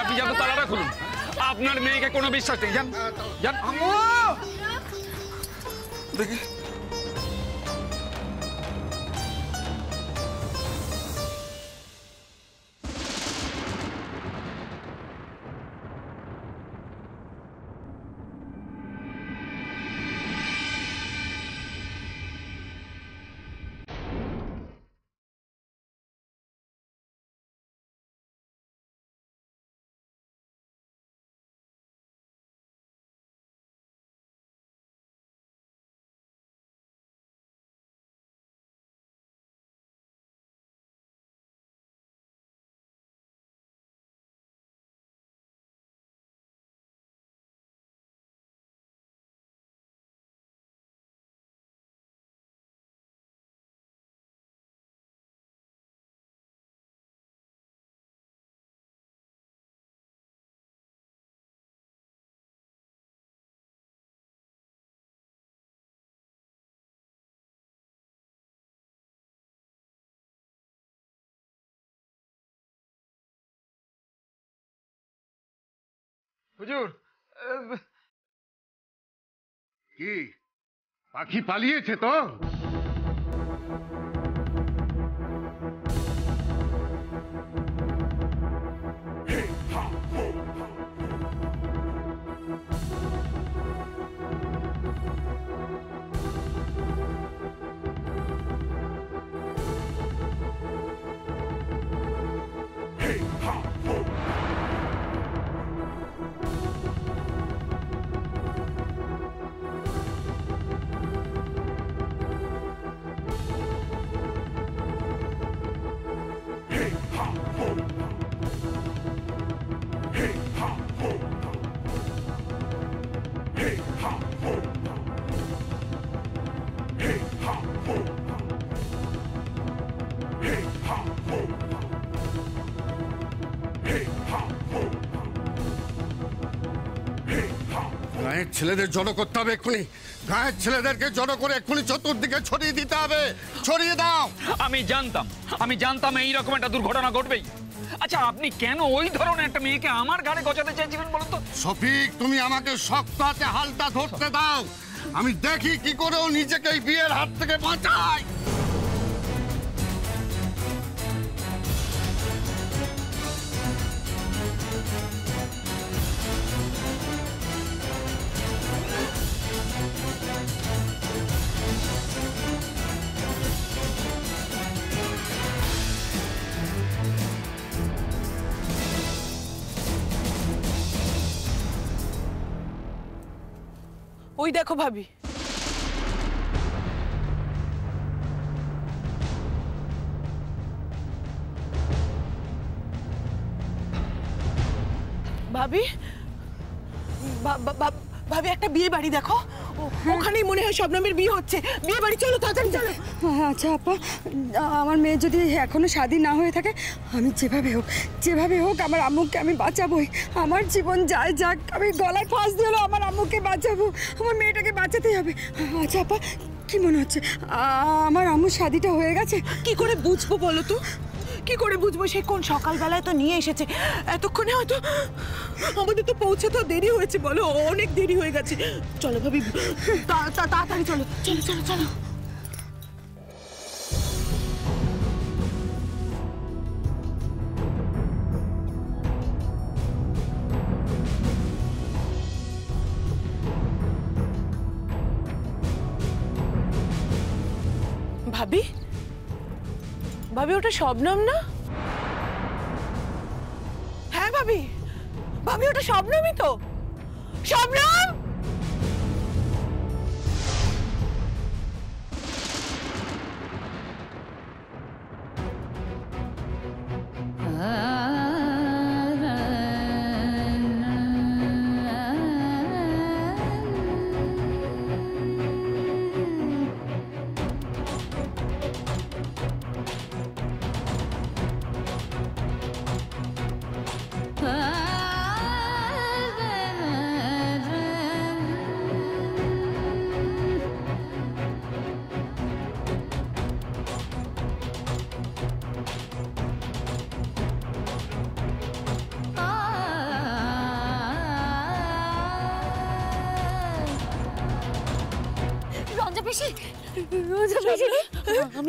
আপনি যাতে তালাটা খুলুন, আপনার মেয়েকে কোনো বিশ্বাস নেই। যান যান। দেখি হুজুর, কি পাখি পালিয়েছে তো? গায়ের ছেলেদের জড়ো করতে হবে এক্ষুনি। গায়ের ছেলেদেরকে জড়ো করে এক্ষুনি চতুর্দিকে ছড়িয়ে দিতে হবে। ছড়িয়ে দাও। আমি জানতাম এইরকম একটা দুর্ঘটনা ঘটবেই। আচ্ছা, আপনি কেন ওই ধরনের একটা মেয়েকে আমার ঘাড়ে গজাতে চাইছিলেন বলুন তো? শফিক, তুমি আমাকে শক্ত হাতে হালটা ধরতে দাও। আমি দেখি কি করে ও নিজেকে এই বিয়ের হাত থেকে বাঁচায়। ওই দেখো ভাবি, ভাবি ভাবি একটা বিয়ে বাড়ি দেখো, ওখানেই মনে হয় শবনমের বিয়ে হচ্ছে। বিয়ে বাড়ি চলো, তাড়াতাড়ি চলো। আচ্ছা আপা, আমার মেয়ে যদি এখনো শাদী না হয়ে থাকে, আমি যেভাবে হোক আমার আম্মুকে আমি বাঁচাবোই। আমার জীবন যায় যাক, আমি গলায় ফাঁস দিয়ে হলেও আমার আম্মুকে বাঁচাবো। আমার মেয়েটাকে বাঁচাতেই হবে। আচ্ছা আপা, কি মনে হচ্ছে আমার আম্মুর শাদীটা হয়ে গেছে? কি করে বুঝবো বলো তো? কি করে বুঝবো? সে কোন সকালবেলায় তো নিয়ে এসেছে, এতক্ষণে হয়তো আমাদের তো পৌঁছাতে দেরি হয়েছে। বলো, অনেক দেরি হয়ে গেছে। চলো ভাবি, তাড়াতাড়ি চলো, চলো চলো চলো। ভাবি, ভাবি ওটা শবনম না? হ্যাঁ ভাবি, ভাবি ওটা শবনমই তো। শবনম, পিসি,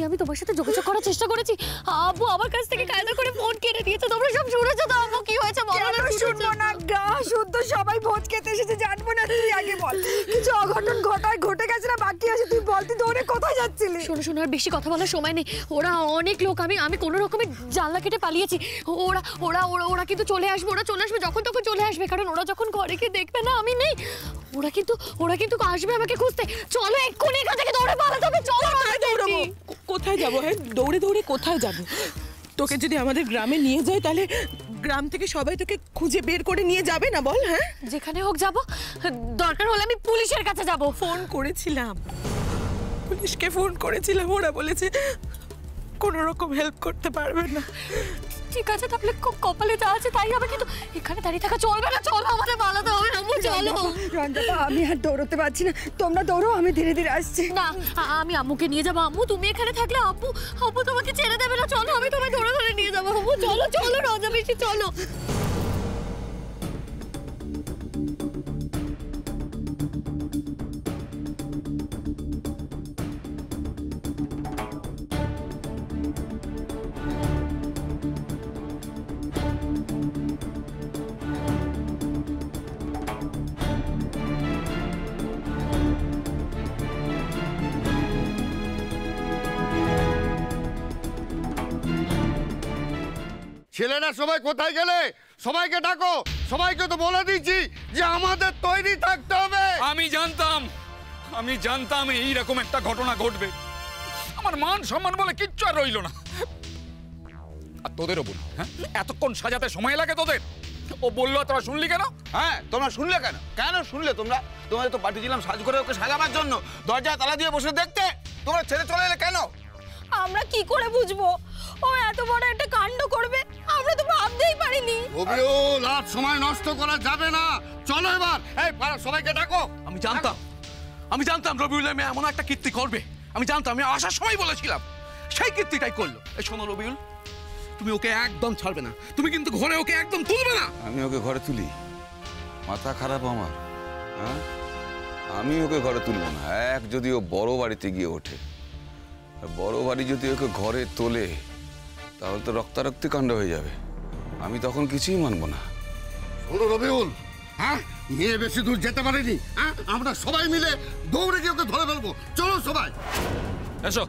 আমি তোমার সাথে যোগাযোগ করার চেষ্টা করেছি। আব্বু আমার কাছ থেকে কায়দা করে ফোন কেটে দিয়েছে। তোমরা সব শুনেছো তো আব্বু কি হয়েছে বলো না? শুনবো না, গা শুদ্ধ সবাই ভোজ খেতে এসেছে, জানবো না? তুই আগে বল, কিছু অঘটন ঘটে গেছে না বাকি আছে? তুই বল, তুই দৌড়ে কোথায় যাচ্ছিলি? শোনো আর বেশি কথা বলার সময় নেই। ওরা অনেক লোক, আমি কোনো রকমের জানলা কেটে পালিয়েছি। ওরা ওরা ওরা ওরা কিন্তু চলে আসবে, যখন তখন চলে আসবে, কারণ ওরা যখন ঘরে গিয়ে দেখবে না আমি নেই, ওরা কিন্তু আসবে আমাকে খুঁজতে। চলো এক্ষুনি এখান থেকে দৌড়ে পালাতে হবে। চলো। কোথায় যাবো? হ্যাঁ, দৌড়ে কোথায় যাবো? তোকে যদি আমাদের গ্রামে নিয়ে যায় তাহলে গ্রাম থেকে সবাই তোকে খুঁজে বের করে নিয়ে যাবে না বল? হ্যাঁ, যেখানে হোক যাব, দরকার হলে আমি পুলিশের কাছে যাব। পুলিশকে ফোন করেছিলাম, ওরা বলেছে কোনো রকম হেল্প করতে পারবে না। ঠিক আছে, তাহলে কপালে যা আছে তাই হবে, কিন্তু এখানে দাঁড়িয়ে থাকা চলবে না। চলো, আমাদের পালাতে হবে। আম্মু চলো। রঞ্জনা, আমি আর দৌড়তে পারছি না, তোমরা দৌড়ো, আমি ধীরে ধীরে আসছি। না, আমি আম্মুকে নিয়ে যাবো। আম্মু তুমি এখানে থাকলে আব্বু তোমাকে ছেড়ে দেবে না। চলো, আমি তোমায় ধরে ধরে নিয়ে যাবো। আম্মু চলো রঞ্জা পিসি চলো। ছেলেরা সবাই কোথায় গেলে? সবাইকে ডাকো, সবাইকে তো বলে দিয়েছি যে আমাদের তৈরি থাকতে হবে। আমি জানতাম এইরকম একটা ঘটনা ঘটবে। আমার মান সম্মান বলে কিচ্ছু আর রইল না। আর তোদেরও বলি, হ্যাঁ, এতক্ষণ সাজাতে সময় লাগে তোদের? ও বললো, তোরা শুনলি কেন? হ্যাঁ, তোমরা শুনলে কেন? কেন শুনলে তোমরা? তোমাদের তো পাঠিয়েছিলাম সাজ করে ওকে সাজাবার জন্য, দরজায় তালা দিয়ে বসে দেখতে। তোমরা ছেড়ে চলে এলে কেন? আমরা কি করে বুঝবো ও এত বড় একটা কাণ্ড করবে? আমরা তো ভাবতেই পারিনি। রবিউল, আর সময় নষ্ট করা যাবে না, চলো এবার। এই পাড়া সবাইকে ডাকো। আমি জানতাম রবিউলের মেয়ে এমন একটা কীর্তি করবে। আমি জানতাম, আমি আসার সময় বলেছিলাম, সেই কীর্তিটাই করলো। এই শোনো রবিউল, তুমি ওকে একদম ছাড়বে না, তুমি কিন্তু ঘরে ওকে একদম তুলবে না। আমি ওকে ঘরে তুলি? মাথা খারাপ আমার, হ্যাঁ? আমি ওকে ঘরে তুলব না। যদি ও বড় বাড়িতে গিয়ে ওঠে, বড় বাড়ি যদি ওকে ঘরে তোলে, তাহলে তো রক্তারক্তি কাণ্ড হয়ে যাবে। আমি তখন কিছুই মানবো না। শোনো রবিউল, হ্যাঁ, মেয়ে বেশি দূর যেতে পারেনি। হ্যাঁ, আমরা সবাই মিলে দৌড়ে গিয়ে ওকে ধরে ফেলবো। চলো সবাই। এসো।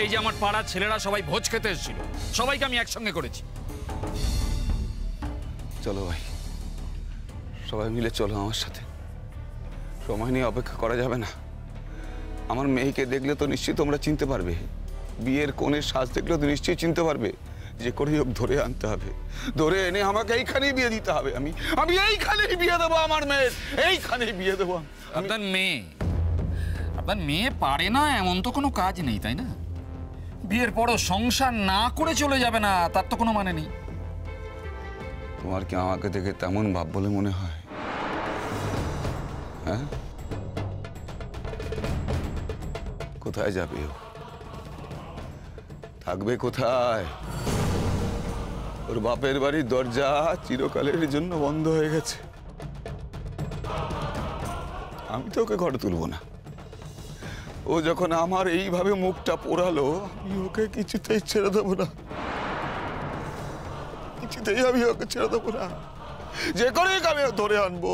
এই যে আমার পাড়ার ছেলেরা সবাই ভোজ খেতে এসেছিল, সবাইকে আমি একসঙ্গে করেছি। চলো ভাই, সবাই মিলে চলো আমার সাথে। সময় নিয়ে অপেক্ষা করা যাবে না। আমার মেয়েকে দেখলে তো নিশ্চয়ই তোমরা চিনতে পারবে, বিয়ের কোণের সাজ দেখলে তো নিশ্চয়ই চিনতে পারবে। যে করেই হোক ধরে আনতে হবে, ধরে এনে আমাকে এইখানেই বিয়ে দিতে হবে। আমি এইখানেই বিয়ে দেবো আমার মেয়ের, এইখানেই বিয়ে দেবো। আপনার মেয়ে পারে না এমন তো কোনো কাজ নেই, তাই না? বিয়ের পরও সংসার না করে চলে যাবে না, তার তো কোনো মানে নেই। তোমার কি আমাকে দেখে তেমন ভাব বলে মনে হয়? হ্যাঁ, কোথায় যাবে ও? থাকবে কোথায়? ওর বাপের বাড়ির দরজা চিরকালের জন্য বন্ধ হয়ে গেছে। আমি তো ওকে ঘরে তুলবো না। ও যখন আমার এইভাবে মুখটা পোড়ালো, আমি ওকে কিছুতেই ছেড়ে দেবো না, কিছুতেই আমি ওকে ছেড়ে দেবো না। যে করে আমি ধরে আনবো,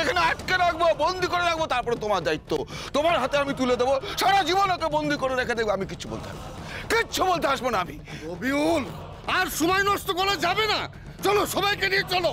এখানে আটকে রাখবো, বন্দি করে রাখবো। তারপরে তোমার দায়িত্ব, তোমার হাতে আমি তুলে দেবো। সারা জীবন ওকে বন্দি করে রেখে দেবো। আমি কিচ্ছু বলতে আসবো না, কিচ্ছু বলতে আসবো না আমি। রবিউল, আর সময় নষ্ট করা যাবে না, চলো সবাইকে নিয়ে চলো।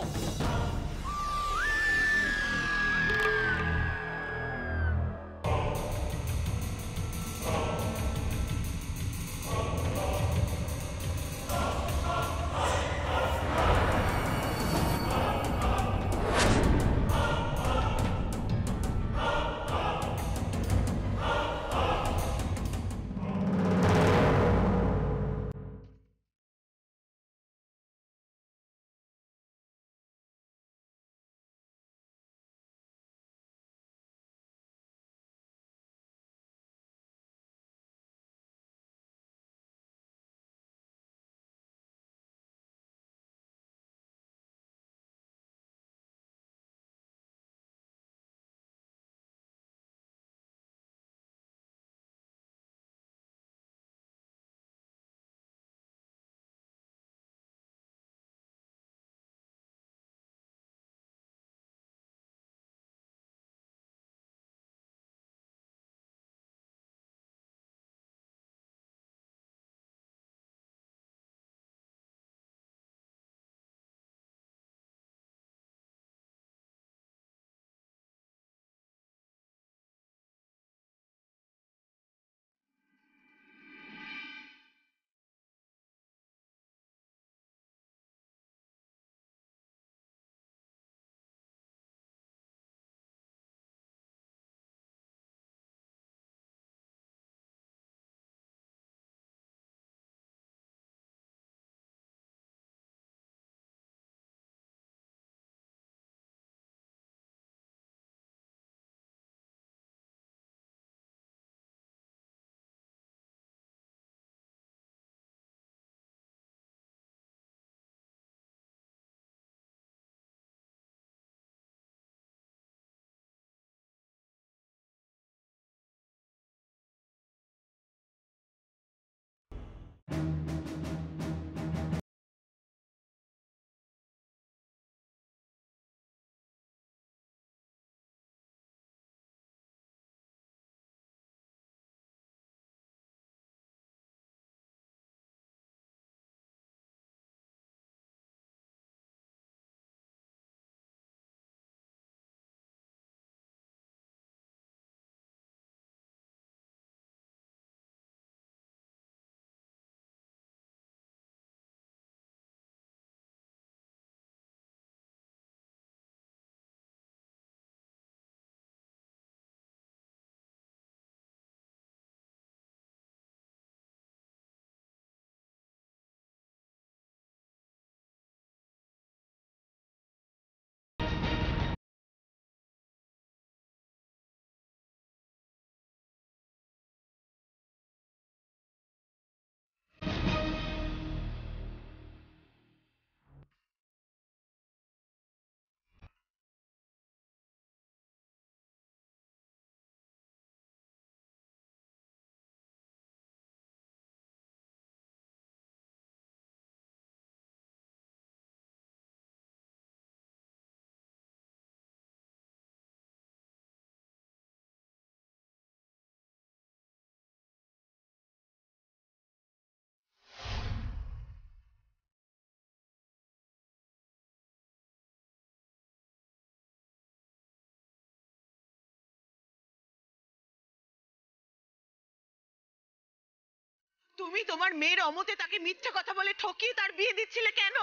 তুমি তোমার মেয়ের অমতে তাকে মিথ্যে কথা বলে ঠকিয়ে তার বিয়ে দিচ্ছিলে কেন?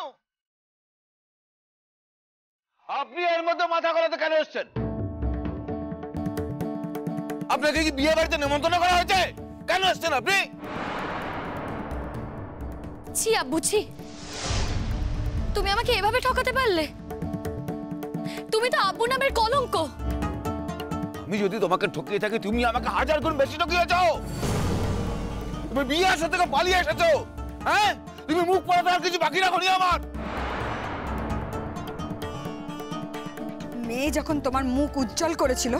আপনি এর মধ্যে মাথা গলাতে কেন এসেছেন? আপনাকে কি বিয়ে বাড়িতে নিমন্ত্রণ করা হয়েছে? কেন এসেছেন আপনি? ছি আব্বু ছি, তুমি আমাকে এভাবে ঠকাতে পারলে? তুমি তো আব্বু নামের কলঙ্ক। আমি যদি তোমাকে ঠকিয়ে থাকি, তুমি আমাকে 1000 গুণ বেশি ঠকিয়েছো। তুমি বিয়ে আসা থেকে পালিয়ে এসেছো। হ্যাঁ, তুমি মুখ পড়াতে আর কিছু বাকি রাখোনি আমার। মেয়ে যখন তোমার মুখ উজ্জ্বল করেছিল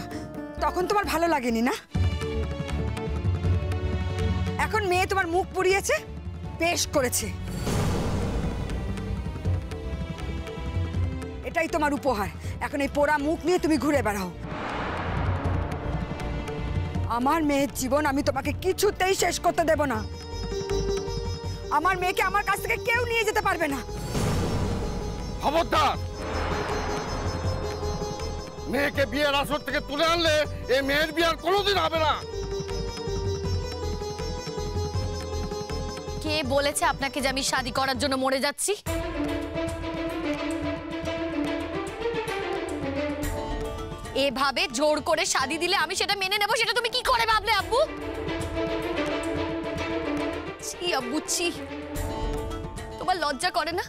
তখন তোমার ভালো লাগেনি না? এখন মেয়ে তোমার মুখ পুড়িয়েছে, বেশ করেছে। এটাই তোমার উপহার। এখন এই পোড়া মুখ নিয়ে তুমি ঘুরে বেড়াও। আমার মেয়ের জীবন আমি তোমাকে কিছুতেই শেষ করতে দেব না। আমার মেয়েকে আমার কাছ থেকে কেউ নিয়ে যেতে পারবে না। খবরদার! মেয়েকে বিয়ের আসর থেকে তুলে আনলে এই মেয়ের বিয়ে আর কোনোদিন হবে না। কে বলেছে আপনাকে যে আমি শাদি করার জন্য মরে যাচ্ছি? এভাবে জোর করে শাদি দিলে আমি সেটা মেনে নেব, সেটা তুমি কি করে ভাবলে আব্বু? ছি আব্বু ছি, তোমার লজ্জা করে না?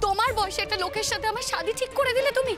তোমার বয়সে একটা লোকের সাথে আমার শাদি ঠিক করে দিলে তুমি।